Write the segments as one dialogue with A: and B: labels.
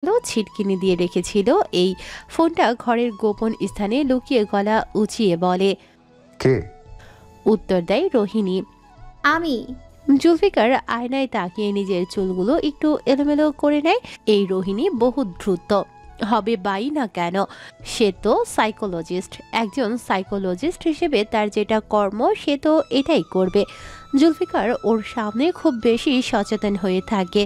A: ছিটকিনি দিয়ে রেখেছিল। এই ফোনটা ঘরের গোপন স্থানে লুকিয়ে গলা উঁচিয়ে বলে।
B: কে?
A: উত্তর দেয় রোহিণী।
C: আমি।
A: জুলফিকার আয়নায় তাকিয়ে নিজের চুলগুলো একটু এলোমেলো করে নেয়। এই রোহিণী বহু দ্রুত হবে বাই না কেন, সে তো সাইকোলজিস্ট। একজন সাইকোলজিস্ট হিসেবে তার যেটা কর্ম সে তো এটাই করবে। জুলফিকার ওর সামনে খুব বেশি সচেতন হয়ে থাকে,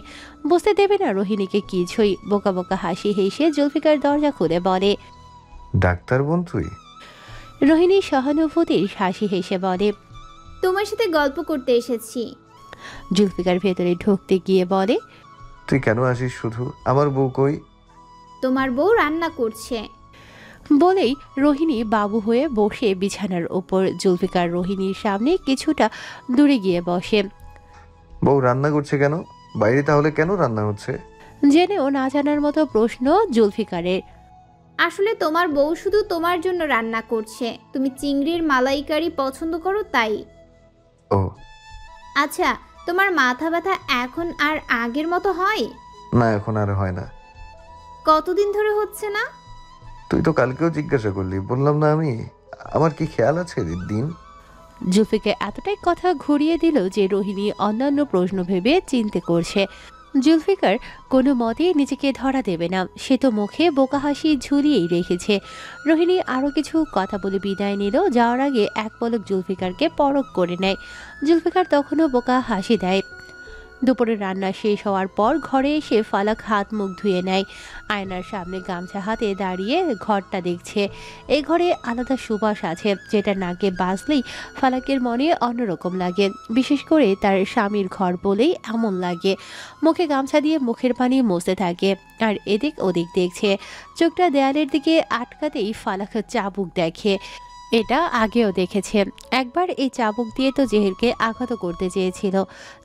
A: বুঝতে দেবে না রোহিণীকে কিছুই। বোকা বোকা হাসি হেসে জুলফিকার দরজা খুলে বলে।
B: ডাক্তার বোন তুই?
A: রোহিণী সহানুভূতির হাসি হেসে বলে।
C: তোমার সাথে গল্প করতে এসেছি।
A: জুলফিকার ভেতরে ঢুকতে গিয়ে বলে।
B: তুই কেন আসিস শুধু? আমার বউ কই?
C: তোমার বউ রান্না করছে।
A: বলেই রোহিণী বাবু হয়ে বসে বিছানার ওপর। জুলফিকার রোহিণীর সামনে কিছুটা দূরে গিয়ে বসে।
B: বউ রান্না করছে কেন? বাইরে তাহলে কেন রান্না হচ্ছে?
A: জেনেও না জানার মতো প্রশ্ন জুলফিকারের।
C: আসলে তোমার বউ শুধু তোমার জন্য রান্না করছে, তুমি চিংড়ির মালাইকারি পছন্দ করো তাই।
B: ও
C: আচ্ছা, তোমার মাথা ব্যথা এখন আর আগের মতো হয়?
B: না, এখন আর হয় না।
C: কতদিন ধরে হচ্ছে না?
B: তুই তো কালকেও জিজ্ঞাসা করলি, বললাম না আমি। আমার কি খেয়াল আছে দিন?
A: জুলফিকার এতটাই কথা ঘুরিয়ে দিল যে রোহিণী অন্যান্য প্রশ্ন ভেবে চিন্তে করছে। জুলফিকার কোনো মতেই নিজেকে ধরা দেবে না, সে তো মুখে বোকা হাসি ঝুলিয়েই রেখেছে। রোহিণী আরও কিছু কথা বলে বিদায় নিল। যাওয়ার আগে এক পলক জুলফিকারকে পরখ করে নেয়। জুলফিকার তখনও বোকা হাসি দেয়। দুপুরে রান্না শেষ হওয়ার পর ঘরে এসে ফালাক হাত মুখ ধুয়ে নেয়। আয়নার সামনে গামছা হাতে দাঁড়িয়ে ঘরটা দেখছে। এই ঘরে আলাদা সুবাস আছে, যেটা নাকে বাজলেই ফালাকের মনে অন্যরকম লাগে। বিশেষ করে তার স্বামীর ঘর বলেই এমন লাগে। মুখে গামছা দিয়ে মুখের পানি মুছতে থাকে আর এদিক ওদিক দেখছে। চোখটা দেয়ালের দিকে আটকাতেই ফালাক চাবুক দেখে। এটা আগেও দেখেছে একবার। এই চাবুক দিয়ে তো জেহেরকে আঘাত করতে চেয়েছিল।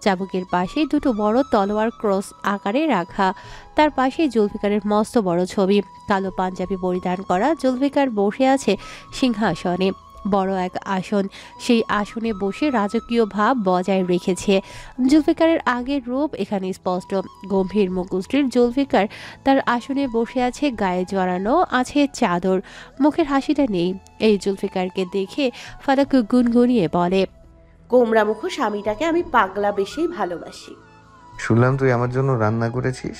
A: চাবুকের পাশে দুটো বড় তলোয়ার ক্রস আকারে রাখা। তার পাশে জুলফিকারের মস্ত বড় ছবি। কালো পাঞ্জাবি পরিধান করা জুলফিকার বসে আছে সিংহাসনে, বড় এক আসন। সেই আসনে বসে রাজকীয় ভাব বজায় রেখেছে। জুলফিকারের আগের রূপ এখানে স্পষ্ট। গম্ভীর মুখশ্রীর জুলফিকার তার আসনে বসে আছে, গায়ে জড়ানো আছে চাদর, মুখের হাসিটা নেই। এই জুলফিকারকে দেখে ফারাক গুনগুনিয়ে বলে।
D: গোমরা মুখ স্বামীটাকে আমি পাগলা বেশি ভালোবাসি।
B: শুনলাম তুই আমার জন্য রান্না করেছিস।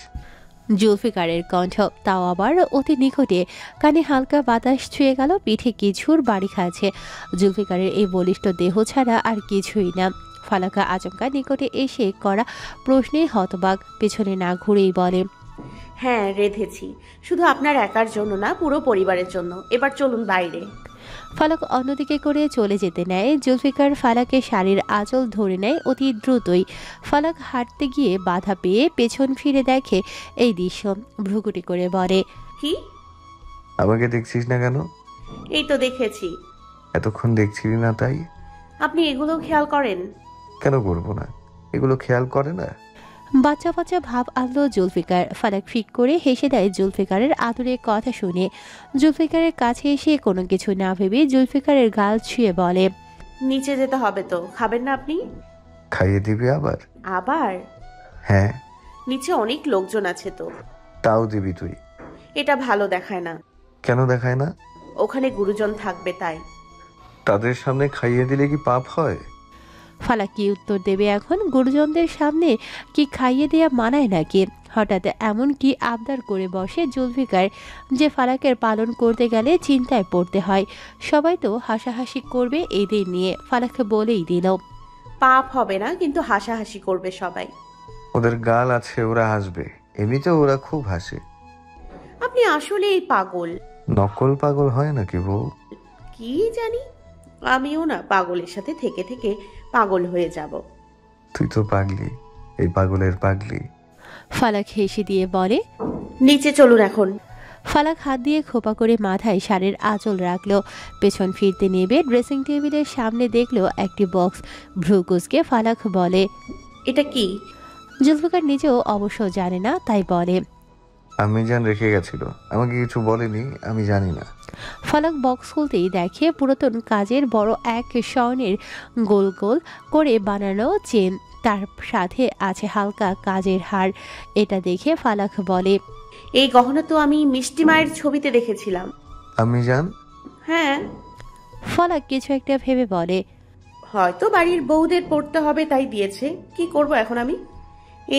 A: জুলফিকারের কণ্ঠ, তাও আবার অতি নিকটে। কানে হালকা বাতাস ছুঁয়ে গেল, পিঠে কিছুর বাড়ি খাচ্ছে। জুলফিকারের এই বলিষ্ঠ দেহ ছাড়া আর কিছুই না। ফালাকা আচমকা নিকটে এসে করা প্রশ্নে হতবাক, পেছনে না ঘুরেই বলে।
D: হ্যাঁ, রেধেছি। শুধু আপনার একার জন্য না, পুরো পরিবারের জন্য। এবার চলুন বাইরে।
A: ফালাক অন্যদিকে করে চলে যেতে নেয়। জুলফিকার ফালাকের শাড়ির আঁচল ধরে নেয় অতি দ্রুতই। ফালাক হাঁটতে গিয়ে বাধা পেয়ে পেছন ফিরে দেখে এই দৃশ্য, ভ্রুকুটি করে বলে।
D: কি?
B: আমাকে দেখছিস না কেন?
D: এই তো দেখেছি।
B: এতক্ষণ দেখছিলি না তাই?
D: আপনি এগুলো খেয়াল করেন?
B: কেন করবো না? এগুলো খেয়াল করে না?
A: বাচ্চা বাচ্চা ভাব আনলো জুলফিকার। ফারাক ফিক করে হেসে দেয় জুলফিকারের আদুরে কথা শুনে। জুলফিকারের কাছে এসে কোনো কিছু না ভেবে জুলফিকারের গাল ছুঁয়ে বলে।
D: নিচে যেতে হবে তো, খাবেন না আপনি?
B: খাইয়ে দিবি আবার?
D: আবার?
B: হ্যাঁ।
D: নিচে অনেক লোকজন আছে তো।
B: তাও দিবি তুই?
D: এটা ভালো দেখায় না।
B: কেন দেখায় না?
D: ওখানে গুরুজন থাকবে তাই।
B: তাদের সামনে খাইয়ে দিলে কি পাপ হয়?
A: ফালাক কি উত্তর দেবে এখন? গুরুজনদের সামনে কি খাইয়ে দেয়া মানায় নাকি? হঠাৎ এমন কি আবদার করে বসে জুলফিকার যে ফালাকের পালন করতে গেলে চিন্তায় পড়তে হয়। সবাই তো হাসাহাসি করবে এদের নিয়ে, ফালাক বলেই দিল।
D: পাপ হবে না, কিন্তু হাসাহাসি করবে সবাই।
B: ওদের গাল আছে, ওরা হাসবে। এমনিতেও ওরা খুব হাসে।
D: আপনি আসলেই পাগল।
B: নকল পাগল হয় নাকি বউ?
D: কি জানি, আমিও না পাগলের সাথে থেকে থেকে পাগল হয়ে যাব।
B: তুই তো পাগলি, এই পাগলের পাগলি।
A: ফালাক হেসে দিয়ে বলে।
D: নিচে চলুন এখন।
A: ফালাক হাত দিয়ে খোপা করে মাথায় শাড়ির আঁচল রাখলো। পেছন ফিরতে নেবে ড্রেসিং টেবিলের সামনে দেখলো একটি বক্স। ভ্রুকুসকে ফালাক বলে।
D: এটা কি?
A: জুলফিকার নিজেও অবশ্য জানে না, তাই বলে।
B: আমি জান রেখে গেছিল, আমাকে কিছু বলেনি, আমি জানি না।
A: ফালাক বক্স খুলতেই দেখে পুরাতন কাজের বড় এক স্বর্ণের গোল গোল করে বানানো চেন, তার সাথে আছে হালকা কাজের হার। এটা দেখে ফালাক বলে।
D: এই গহনা তো আমি মিষ্টি মায়ের ছবিতে দেখেছিলাম।
B: আমি জান।
D: হ্যাঁ,
A: ফালাক কিছু একটা ভেবে বলে।
D: হয়তো বাড়ির বউদের পড়তে হবে তাই দিয়েছে। কি করব এখন আমি?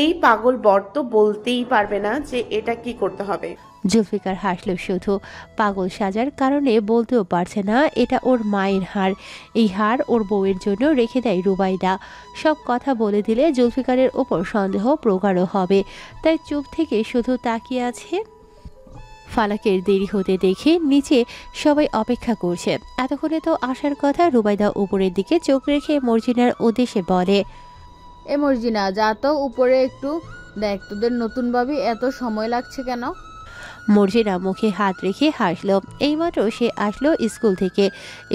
D: এই পাগল বর তো বলতেই পারবে না যে এটা কি করতে হবে।
A: জুলফিকার হাসল শুধু। পাগল সাজার কারণে বলতেও পারছে না এটা ওর মায়ের হার। এই হার ওর বউয়ের জন্য রেখে দেয় রুবাইদা। সব কথা বলে দিলে জুলফিকারের ওপর সন্দেহ প্রগাঢ় হবে, তাই চুপ থেকে শুধু তাকিয়ে আছে। ফালাকের দেরি হতে দেখে নিচে সবাই অপেক্ষা করছে। এতক্ষণে তো আসার কথা। রুবাইদা উপরের দিকে চোখ রেখে মর্জিনার উদ্দেশ্যে বলে,
E: এ মর্জিনা, যা তো উপরে একটু দেখ তোদের নতুন ভাবি এত সময় লাগছে কেন?
A: মর্জিনা মুখে হাত রেখে হাসলো। এইমাত্র সে আসলো স্কুল থেকে।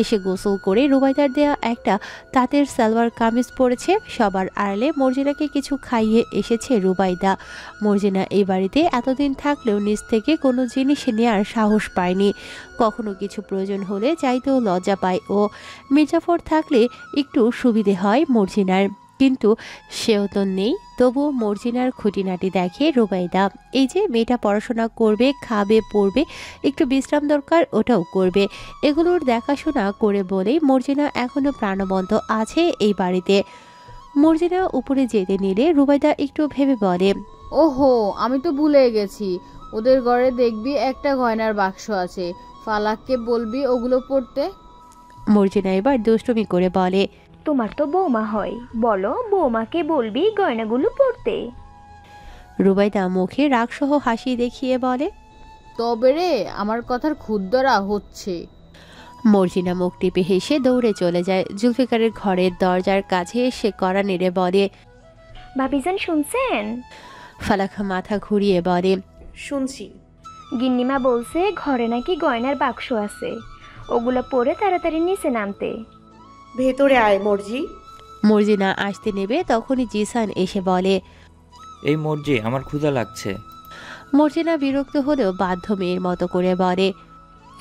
A: এসে গোসল করে রুবাইদার দেয়া একটা তাঁতের সালোয়ার কামিজ পরেছে। সবার আড়ালে মর্জিনাকে কিছু খাইয়ে এসেছে রুবাইদা। মর্জিনা এই বাড়িতে এতদিন থাকলেও নিজ থেকে কোনো জিনিস নেওয়ার সাহস পায়নি। কখনো কিছু প্রয়োজন হলে চাইতেও লজ্জা পায় ও। মির্জাফর থাকলে একটু সুবিধে হয় মর্জিনার, কিন্তু সেও তো নেই। তবুও মর্জিনার খুঁটিনাটি দেখে রুবাইদা। এই যে মেয়েটা পড়াশোনা করবে, খাবে, পড়বে, একটু বিশ্রাম দরকার ওটাও করবে, এগুলোর দেখাশোনা করে বলেই মর্জিনা এখনো প্রাণবন্ত আছে এই বাড়িতে। মর্জিনা উপরে যেতে নিলে রুবাইদা একটু ভেবে বলে,
E: ওহো, আমি তো ভুলে গেছি, ওদের ঘরে দেখবি একটা গয়নার বাক্স আছে, ফালাককে বলবি ওগুলো পড়তে।
A: মর্জিনা এবার দুষ্টুমি করে বলে,
F: তোমার তো বৌমা হয়, বলো বৌমাকে বলবি গয়নাগুলো পড়তে।
A: রুবাইদা মুখে রাগসহ হাসি দেখিয়ে বলে,
E: তবে রে, আমার কথার খুদ্দরা হচ্ছে।
A: মর্জিনা মুখ টিপে হেসে দৌড়ে চলে যায়। জুলফিকারের ঘরের দরজার কাছে এসে কড়া নেড়ে বলে,
F: ভাবিজান শুনছেন?
A: ফালাক মাথা ঘুরিয়ে বলে,
D: শুনছি।
F: গিন্নিমা বলছে ঘরে নাকি গয়নার বাক্স আছে, ওগুলো পরে তাড়াতাড়ি নিচে নামতে।
D: ভেতরে আয় মর্জি।
A: মর্জিনা আসতে নেবে তখনই জিসান এসে বলে,
G: এই মর্জি, আমার ক্ষুধা লাগছে।
A: মর্জিনা বিরক্ত হলেও বাধ্য মেয়ের মতো করে বলে,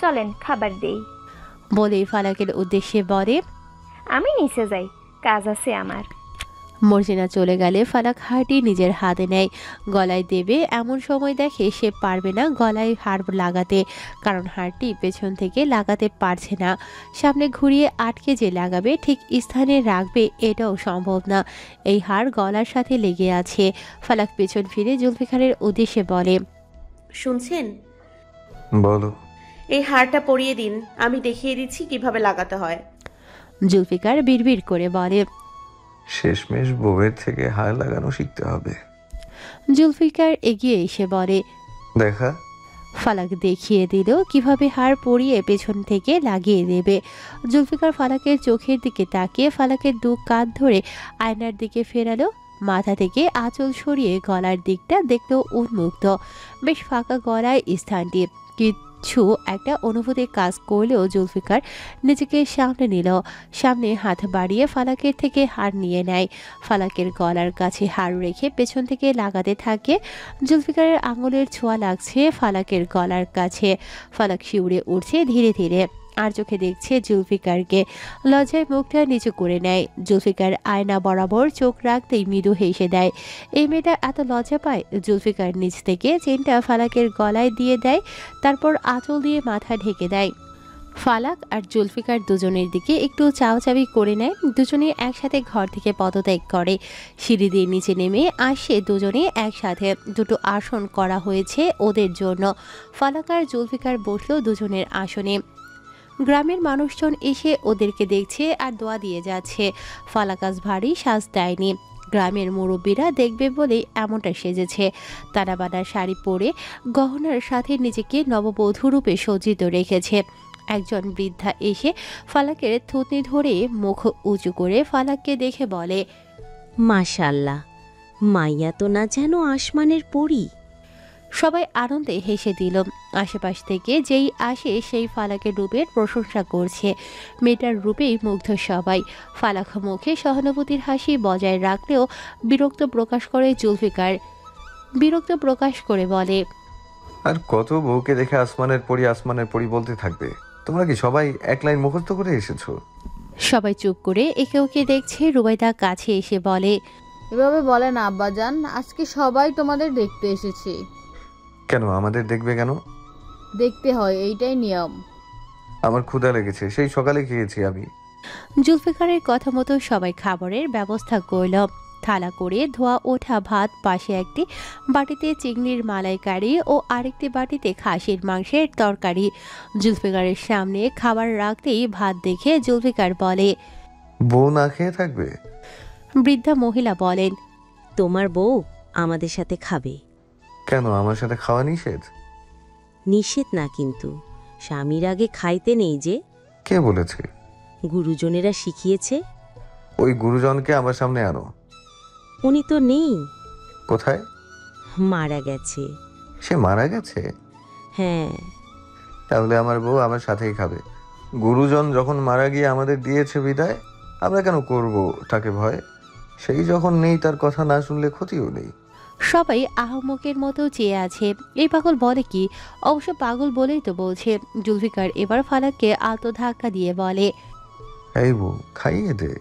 F: চলেন খাবার দেই।
A: বলেই ফালাকের উদ্দেশ্যে বলে,
F: আমি নিচে যাই, কাজ আছে আমার।
A: মর্জিনা চলে গেলে ফালাক হারটি নিজের হাতে নেয়। গলায় দেবে এমন সময় দেখে সে পারবে না গলায় হার লাগাতে, কারণ হারটি পেছন থেকে লাগাতে পারছে না। সামনে ঘুরিয়ে আটকে যে লাগাবে ঠিক স্থানে রাখবে এটাও সম্ভব না। এই হার গলার সাথে লেগে আছে। ফালাক পেছন ফিরে জুলফিকারের উদ্দেশ্যে বলে,
D: শুনছেন?
B: বলো।
D: এই হারটা পরিয়ে দিন, আমি দেখিয়ে দিচ্ছি কিভাবে লাগাতে হয়।
A: জুলফিকার বিড়বিড় করে বলে,
B: শেষমেশ বউয়ের থেকে হার লাগানো শিখতে হবে।
A: জুলফিকার এগিয়ে এসে বলে,
B: দেখা।
A: ফালাক দেখিয়ে দিল কিভাবে হার পরিয়ে পেছন থেকে লাগিয়ে দেবে। জুলফিকার ফালাকের চোখের দিকে তাকিয়ে ফালাকের দু কাঁধ ধরে আয়নার দিকে ফেরালো। মাথা থেকে আঁচল সরিয়ে গলার দিকটা দেখলো উন্মুক্ত, বেশ ফাঁকা গলায় স্থানটি। কিছু একটা অনুভূতি কাজ করলেও জুলফিকার নিজেকে সামনে নিল। সামনে হাত বাড়িয়ে ফালাকের থেকে হার নিয়ে নেয়। ফালাকের গলার কাছে হার রেখে পেছন থেকে লাগাতে থাকে। জুলফিকারের আঙুলের ছোঁয়া লাগছে ফালাকের গলার কাছে। ফালাক শিউরে উঠছে ধীরে ধীরে, আর চোখে দেখছে জুলফিকারকে। লজ্জায় মুখটা নিচু করে নেয়। জুলফিকার আয়না বরাবর চোখ রাখতেই মৃদু হেসে দেয়। এই মেয়েটা এত লজ্জা পায়। জুলফিকার নিচ থেকে চেনটা ফালাকের গলায় দিয়ে দেয়, তারপর আঁচল দিয়ে মাথা ঢেকে দেয়। ফালাক আর জুলফিকার দুজনের দিকে একটু চাওয়াচাবি করে নেয়। দুজনে একসাথে ঘর থেকে পদত্যাগ করে। সিঁড়ি দিয়ে নিচে নেমে আসে দুজনে একসাথে। দুটো আসন করা হয়েছে ওদের জন্য। ফালাক আর জুলফিকার বসলো দুজনের আসনে। গ্রামের মানুষজন এসে ওদেরকে দেখছে আর দোয়া দিয়ে যাচ্ছে। ফালাকাজ ভারী সাজ দেয়নি। গ্রামের মুরব্বীরা দেখবে বলে এমনটা সেজেছে। তারাবানা শাড়ি পরে গহনার সাথে নিজেকে নববধূ রূপে সজ্জিত রেখেছে। একজন বৃদ্ধা এসে ফালাকের থুতনি ধরে মুখ উঁচু করে ফালাককে দেখে বলে,
H: মাশাআল্লাহ, মাইয়া তো না যেন আসমানের পরী।
A: সবাই আনন্দে হেসে দিল। আশেপাশ থেকে যেই আসে সেই ফালাকের রূপের প্রশংসা করছে। মেয়েটার রূপেই মুগ্ধ সবাই। ফালাক মুখে সহানুভূতির হাসি বজায় রাখলেও বিরক্ত প্রকাশ করে জুলফিকার। বিরক্ত প্রকাশ করে বলে,
B: আর কত বউকে দেখে আসমানের পরি বলতে থাকবে? তোমরা কি সবাই এক লাইন মুখস্থ করে এসেছো?
A: সবাই চুপ করে একে ওকে দেখছে। রুবাইদা কাছে এসে বলে,
E: এভাবে বলে না আব্বাজান, আজকে সবাই তোমাদের দেখতে এসেছি।
B: কেন আমাদের দেখবে কেন?
E: দেখতে হয়, এইটাই নিয়ম।
B: আমার ক্ষুধা লেগেছে, সেই সকালে খেয়েছি আমি।
A: জুলফিকারের কথা মতো সবাই খাবারের ব্যবস্থা করল। থালা করে ধোয়া ওঠা ভাত, পাশে একটি বাটিতে চিংড়ির মালাইকারি ও আরেকটি বাটিতে খাসির মাংসের তরকারি। জুলফিকারের সামনে খাবার রাখতেই ভাত দেখে জুলফিকার বলে,
B: বউ না খেয়ে থাকবে?
A: বৃদ্ধা মহিলা বলেন,
H: তোমার বউ আমাদের সাথে খাবে।
B: কেন, আমার সাথে খাওয়া নিষেধ?
H: নিষেধ না, কিন্তু স্বামীর আগে খাইতে নেই যে।
B: কে বলেছে?
H: গুরুজনেরা শিখিয়েছে।
B: ওই গুরুজনকে আমার সামনে আনো।
H: উনি তো নেই।
B: কোথায়?
H: মারা গেছে।
B: সে মারা গেছে?
H: হ্যাঁ।
B: তাহলে আমার বউ আমার সাথেই খাবে। গুরুজন যখন মারা গিয়ে আমাদের দিয়েছে বিদায়, আমরা কেন করব তাকে ভয়? সেই যখন নেই, তার কথা না শুনলে ক্ষতিও নেই।
A: সবাই আহমকের মতো চেয়ে আছে। এই পাগল বলে কি? অবশ্য পাগল বলেই তো বলছে। জুলফিকার এবার ফালাককে আলতো ধাক্কা দিয়ে বলে,
B: এই বউ, খাইয়ে দে।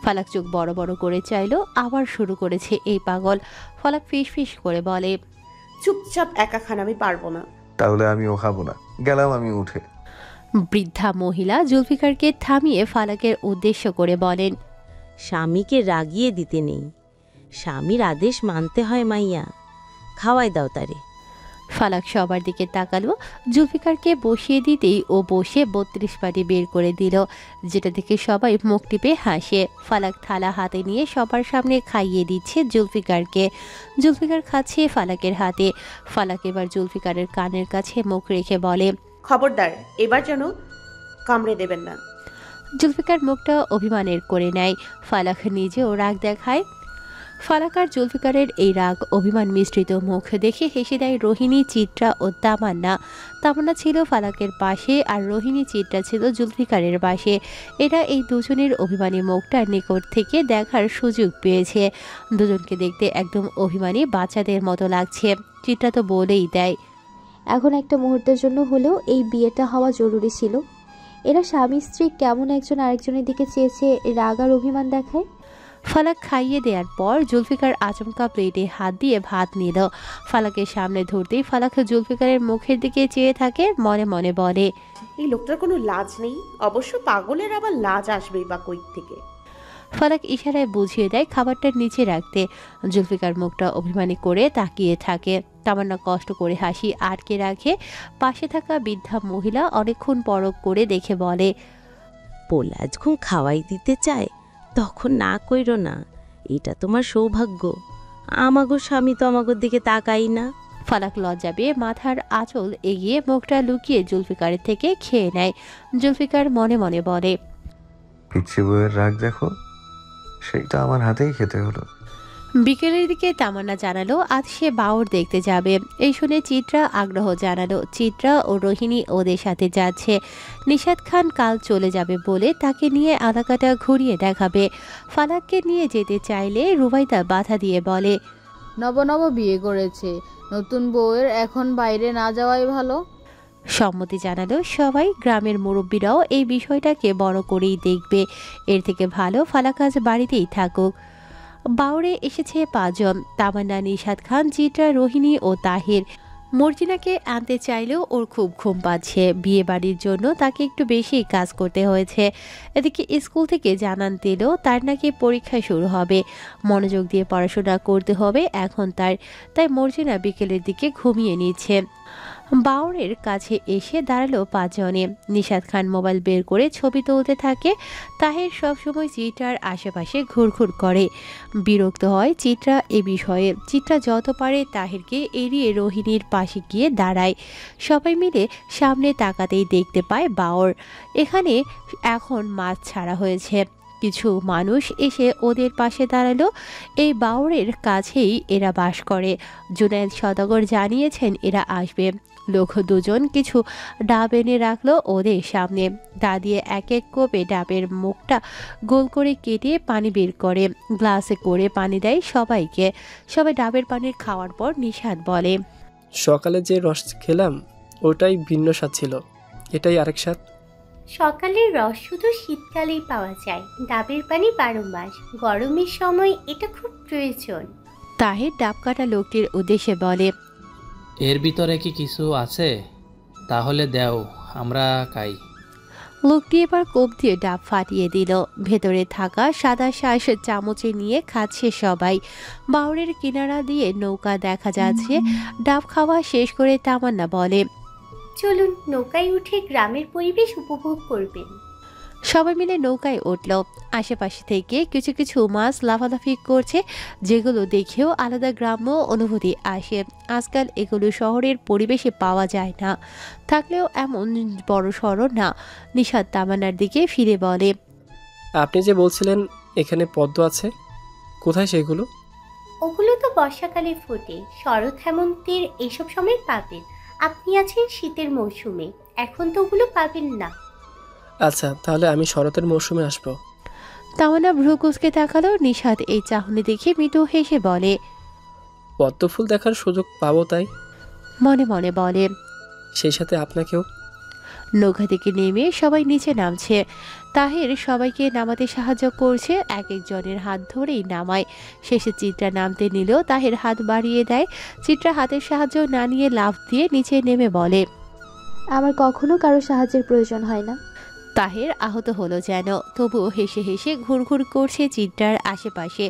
A: ফালাক চোখ বড় বড় করে চাইলো, আবার শুরু করেছে এই পাগল। ফালাক ফিস ফিস করে বলে,
D: চুপচাপ একা খান, আমি পারবো না।
B: তাহলে আমিও খাবো না, গেলাম আমি উঠে।
A: বৃদ্ধা মহিলা জুলফিকারকে থামিয়ে ফালাকের উদ্দেশ্য করে বলেন,
H: স্বামীকে রাগিয়ে দিতে নেই, স্বামীর আদেশ মানতে হয় মাইয়া। খাওয়াই দাও তারে।
A: ফালাক সবার দিকে তাকালো। জুলফিকারকে বসিয়ে দিতেই ও বসে 32 পাটি বের করে দিল, যেটা দেখে সবাই মুখ টিপে হাসে। ফালাক থালা হাতে নিয়ে সবার সামনে খাইয়ে দিচ্ছে জুলফিকারকে। জুলফিকার খাচ্ছে ফালাকের হাতে। ফালাক এবার জুলফিকারের কানের কাছে মুখ রেখে বলে,
D: খবরদার, এবার যেন কামড়ে দেবেন না।
A: জুলফিকার মুখটা অভিমানের করে নেয়। ফালাক নিজেও রাগ দেখায়। ফালাক আর জুলফিকারের এই রাগ অভিমান মিশ্রিত মুখ দেখে হেসে দেয় রোহিণী, চিত্রা ও তামান্না। তামান্না ছিল ফালাকের পাশে আর রোহিণী, চিত্রা ছিল জুলফিকারের পাশে। এরা এই দুজনের অভিমানী মুখটা নিকট থেকে দেখার সুযোগ পেয়েছে। দুজনকে দেখতে একদম অভিমানী বাচ্চাদের মতো লাগছে। চিত্রা তো বলেই দেয়,
I: এখন একটা মুহূর্তের জন্য হলেও এই বিয়েটা হওয়া জরুরি ছিল। এরা স্বামী স্ত্রী কেমন একজন আরেকজনের দিকে চেয়েছে রাগ আর অভিমান দেখায়।
A: ফালাক খাইয়ে দেওয়ার পর জুলফিকার আচমকা প্লেটে হাত দিয়ে ভাত নিল। ফালাকের সামনে ধরতেই ফালাক জুলফিকারের মুখের দিকে চেয়ে থাকে, মনে মনে বলে,
D: এই লোকটার কোনো লাজ নেই। অবশ্য পাগলের আবার লাজ আসবেই বা কই থেকে।
A: ফালাক ইশারায় বুঝিয়ে দেয় খাবারটা নিচে রাখতে। জুলফিকার মুখটা অভিমানী করে তাকিয়ে থাকে। তামান্না কষ্ট করে হাসি আটকে রাখে। পাশে থাকা বৃদ্ধা মহিলা অনেকক্ষণ পরখ করে দেখে বলে,
H: পোলা যখন খাওয়াই দিতে চায় তখন না কইরো না, এটা তোমার সৌভাগ্য। আমাগো স্বামী তো আমাগোর দিকে তাকাই না।
A: ফালাক লজ্জা পেয়ে মাথার আঁচল এগিয়ে মুখটা লুকিয়ে জুলফিকারের থেকে খেয়ে নেয়। জুলফিকার মনে মনে বলে,
B: পিচ্ছি বউয়ের রাগ দেখো, সেইটা আমার হাতেই খেতে হলো।
A: বিকেলের দিকে তামান্না জানালো আজ সে বাউর দেখতে যাবে। এই শুনে চিত্রা আগ্রহ জানালো। চিত্রা ও রোহিণী ওদের সাথে যাচ্ছে। নিশাত খান কাল চলে যাবে বলে তাকে নিয়ে আধাকাটা ঘুরিয়ে দেখাবে। ফালাককে নিয়ে যেতে চাইলে রুবাইদা বাধা দিয়ে বলে,
E: নব নব বিয়ে করেছে, নতুন বউয়ের এখন বাইরে না যাওয়াই ভালো।
A: সম্মতি জানালো সবাই। গ্রামের মুরব্বীরাও এই বিষয়টাকে বড় করেই দেখবে। এর থেকে ভালো ফালাক আজ বাড়িতেই থাকুক। বাউরে এসেছে 5 জন, তামান্না, নিশাত খান, চিত্রা, রোহিণী ও তাহির। মর্জিনাকে আনতে চাইলেও ওর খুব ঘুম পাচ্ছে। বিয়ে বাড়ির জন্য তাকে একটু বেশি কাজ করতে হয়েছে। এদিকে স্কুল থেকে জানান দিল তার নাকি পরীক্ষা শুরু হবে, মনোযোগ দিয়ে পড়াশোনা করতে হবে এখন তাই মর্জিনা বিকেলের দিকে ঘুমিয়ে নিচ্ছে। বাউরের কাছে এসে দাঁড়ালো 5 জনে। নিশাত খান মোবাইল বের করে ছবি তুলতে থাকে। তাহির সবসময় চিত্রার আশেপাশে ঘুরঘুর করে। বিরক্ত হয় চিত্রা এ বিষয়ে। চিত্রা যত পারে তাহিরকে এড়িয়ে রোহিণীর পাশে গিয়ে দাঁড়ায়। সবাই মিলে সামনে তাকাতেই দেখতে পায় বাউর। এখানে এখন মাছ ছাড়া হয়েছে। কিছু মানুষ এসে ওদের পাশে দাঁড়ালো। এই বাউরের কাছেই এরা বাস করে। জুনায়েদ সদাগর জানিয়েছেন এরা আসবে। লোক 2 জন কিছু ডাব এনে রাখলো ওদের সামনে। দা দিয়ে এক এক কোপে ডাবের মুখটা গোল করে কেটে পানি বের করে গ্লাসে করে পানি দেয় সবাইকে। সবাই ডাবের পানি খাওয়ার পর নিশাত বলে,
J: সকালে যে রস খেলাম ওটাই ভিন্ন স্বাদ ছিল, এটাই আরেক স্বাদ।
K: সকালের রস শুধু শীতকালেই পাওয়া যায়, ডাবের পানি 12 মাস। গরমের সময় এটা খুব প্রয়োজন।
A: তাহির ডাব কাটা লোকটির উদ্দেশ্যে বলে,
L: এর ভিতরে কি কিছু আছে? তাহলে দেও, আমরা খাই।
A: লোকটি এবার কোপ দিয়ে ডাব ফাটিয়ে দিল। ভেতরে থাকা সাদা শ্বাস চামচে নিয়ে খাচ্ছে সবাই। বাউরের কিনারা দিয়ে নৌকা দেখা যাচ্ছে। ডাব খাওয়া শেষ করে তামান্না বলে,
K: চলুন নৌকায় উঠে গ্রামের পরিবেশ উপভোগ করবেন।
A: সবাই মিলে নৌকায় উঠল। আশেপাশে থেকে কিছু কিছু মাছ লাফালাফি করছে, যেগুলো দেখেও আলাদা গ্রাম্য অনুভূতি আসে। আজকাল এগুলো শহরের পরিবেশে পাওয়া যায় না, থাকলেও এমন বড় সড়ো না। নিশাদ তামান্নার দিকে ফিরে বলে,
J: আপনি যে বলছিলেন এখানে পদ্ম আছে, কোথায় সেগুলো?
K: ওগুলো তো বর্ষাকালে ফোটে, শরৎ হেমন্তের এইসব সময় পাবেন। আপনি আছেন শীতের মৌসুমে, এখন তো ওগুলো পাবেন না।
J: আচ্ছা, তাহলে আমি শরতের মৌসুমে আসবো।
A: তামান্না ভ্রু কুঁচকে তাকালো। নিশাদ এই চাহনি দেখে মৃদু হেসে বলে,
J: পদ্ম ফুল দেখার সুযোগ পাবো তাই।
A: মনে মনে বলে,
J: সেই সাথে আপনাকেও।
A: নৌকা থেকে নেমে সবাই নিচে নামছে। তাহের সবাইকে নামাতে সাহায্য করছে, এক একজনের হাত ধরেই নামায়। শেষে চিত্রা নামতে নিলেও তাহের হাত বাড়িয়ে দেয়। চিত্রা হাতের সাহায্য না নিয়ে লাফ দিয়ে নিচে নেমে বলে,
I: আমার কখনো কারো সাহায্যের প্রয়োজন হয় না।
A: তাহের আহত হলো যেন, তবুও হেসে হেসে ঘুরঘুর করছে চিত্রার আশেপাশে।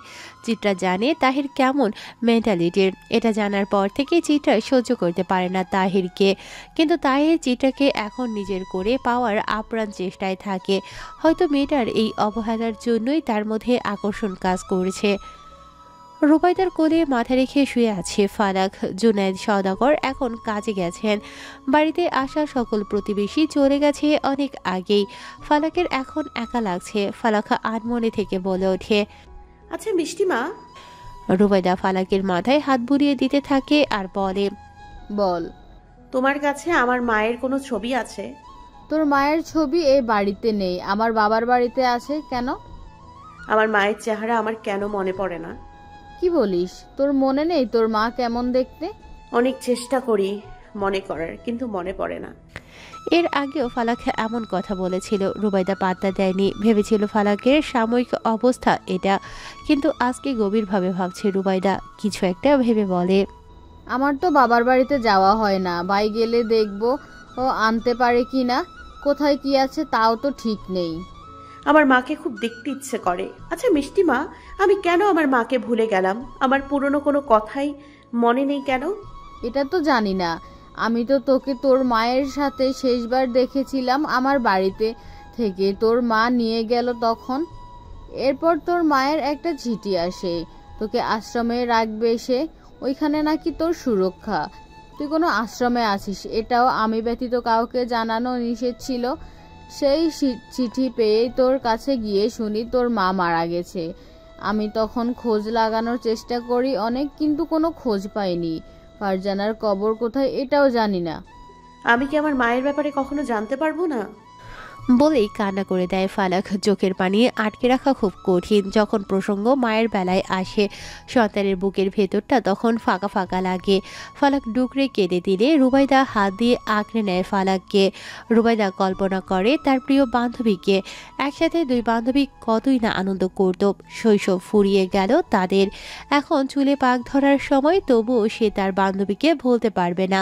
A: চিত্রা জানে তাহের কেমন মেন্টালিটির। এটা জানার পর থেকে চিত্রা সহ্য করতে পারে না তাহেরকে। কিন্তু তাহের চিত্রাকে এখন নিজের করে পাওয়ার আপ্রাণ চেষ্টায় থাকে। হয়তো মেয়েটার এই অবহেলার জন্যই তার মধ্যে আকর্ষণ কাজ করছে। রুবাইদার কোলে মাথা রেখে শুয়ে আছে ফালাক। জুনায়েদ সওদাগর এখন কাজে গেছেন। বাড়িতে আসা সকল প্রতিবেশী চলে গেছে অনেক আগেই। ফালাকের এখন একা লাগছে। ফালাক আনমনে থেকে বলে ওঠে,
D: আচ্ছা মিষ্টি মা।
A: রুবাইদা ফালাকের মাথায় হাত বুলিয়ে দিতে থাকে আর বলে,
E: বল।
D: তোমার কাছে আমার মায়ের কোনো ছবি আছে?
E: তোর মায়ের ছবি এই বাড়িতে নেই, আমার বাবার বাড়িতে আছে। কেন?
D: আমার মায়ের চেহারা আমার কেন মনে পড়ে না?
E: কি বলিস? তোর মনে নেই তোর মা কেমন দেখতে?
D: অনেক চেষ্টা করি মনে করার, কিন্তু মনে পড়ে না।
A: এর আগেও ফালাক এমন কথা বলেছিল। রুবাইদা পাত্তা দেয়নি, ভেবেছিল ফালাকের সাময়িক অবস্থা এটা। কিন্তু আজকে গভীরভাবে ভাবছে রুবাইদা। কিছু একটা ভেবে বলে,
E: আমার তো বাবার বাড়িতে যাওয়া হয় না, ভাই গেলে দেখবো ও আনতে পারে কি না। কোথায় কি আছে তাও তো ঠিক নেই।
D: আমার মাকে খুব দেখতে ইচ্ছে করে। আচ্ছা মিষ্টি মা, আমি কেন আমার মাকে ভুলে গেলাম? আমার পুরনো কোনো কথাই মনে নেই কেন?
E: এটা তো জানি না। আমি তো তোকে তোর মায়ের সাথে শেষবার দেখেছিলাম আমার বাড়িতে থেকে তোর মা নিয়ে গেল তখন। এরপর তোর মায়ের একটা চিঠি আসে, তোকে আশ্রমে রাখবে সে, ওইখানে নাকি তোর সুরক্ষা। তুই কোনো আশ্রমে আছিস এটাও আমি ব্যতীত কাউকে জানানো নিষেধ ছিল। সেই চিঠি পেয়ে তোর কাছে গিয়ে শুনি তোর মা মারা গেছে। আমি তখন খোঁজ লাগানোর চেষ্টা করি অনেক, কিন্তু কোনো খোঁজ পাইনি। ফারজানার কবর কোথায় এটাও জানি না।
D: আমি কি আমার মায়ের ব্যাপারে কখনো জানতে পারবো না?
A: বলেই কান্না করে দেয় ফালাক। চোখের পানি আটকে রাখা খুব কঠিন যখন প্রসঙ্গ মায়ের বেলায় আসে। সন্তানের বুকের ভেতরটা তখন ফাঁকা ফাঁকা লাগে। ফালাক ডুকরে কেঁদে দিলে রুবাইদা হাত দিয়ে আঁকড়ে নেয় ফালাককে। রুবাইদা কল্পনা করে তার প্রিয় বান্ধবীকে। একসাথে দুই বান্ধবী কতই না আনন্দ করত। শৈশব ফুরিয়ে গেল তাদের। এখন চুলে পাক ধরার সময়, তবুও সে তার বান্ধবীকে ভুলতে পারবে না।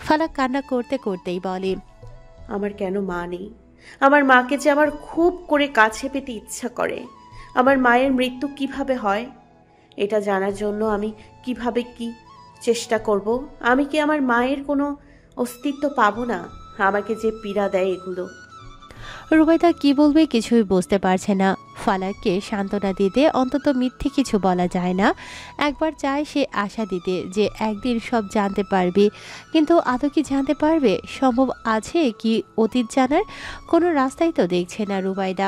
A: ফালাক কান্না করতে করতেই বলে,
D: আমার কেন মা নেই? আমার মাকে যে আমার খুব করে কাছে পেতে ইচ্ছা করে। আমার মায়ের মৃত্যু কিভাবে হয় এটা জানার জন্য আমি কিভাবে কি চেষ্টা করব। আমি কি আমার মায়ের কোনো অস্তিত্ব পাবো না? আমাকে যে পীড়া দেয় এগুলো।
A: রুবাইদা কি বলবে কিছুই বুঝতে পারছে না। ফালাককে সান্ত্বনা দিতে অন্তত মিথ্যে কিছু বলা যায় না। একবার চায় সে আশা দিতে যে একদিন সব জানতে পারবে, কিন্তু আদৌ কি জানতে পারবে? সম্ভব আছে কি অতীত জানার? কোনো রাস্তাই তো দেখছে না রুবাইদা।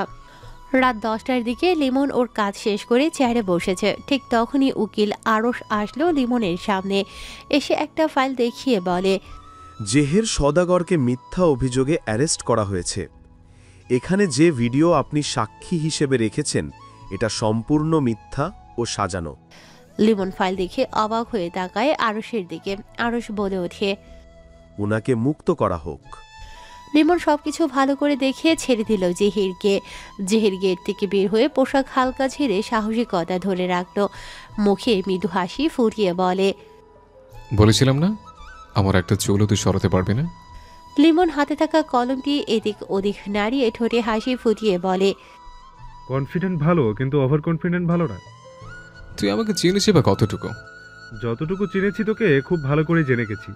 A: রাত 10টার দিকে লিমন ওর কাজ শেষ করে চেয়ারে বসেছে। ঠিক তখনই উকিল আরশ আসলো লিমনের সামনে। এসে একটা ফাইল দেখিয়ে বলে,
M: জেহের সওদাগরকে মিথ্যা অভিযোগে অ্যারেস্ট করা হয়েছে। এখানে যে ভিডিও আপনি সাক্ষী হিসেবে রেখেছেন এটা সম্পূর্ণ মিথ্যা ও সাজানো।
A: লিমন ফাইল দেখে অবাক হয়ে তাকায় আরশের দিকে। আরশ বলে ওঠে,
M: উনাকে মুক্ত করা হোক।
A: লিমন সবকিছু ভালো করে দেখে ছেড়ে দিল জেহিরকে। জেহির গেট থেকে বের হয়ে পোশাক হালকা ছেড়ে সাহসিকতা ধরে রাখল। মুখে মৃদু হাসি ফুটিয়ে বলে,
N: বলেছিলাম না আমার একটা চুলও তুই সরাতে পারবি না?
A: লিমন হাতে থাকা কলম দিয়ে এদিক ওদিক নাড়িয়ে ঠোঁটে হাসি ফুটিয়ে বলে,
O: কনফিডেন্ট ভালো, কিন্তু ওভার কনফিডেন্ট ভালো না।
N: তুই আমাকে চিনিস বা কতটুকু?
O: যতটুকু চিনেছি তোকে খুব ভালো করে জেনে গেছি।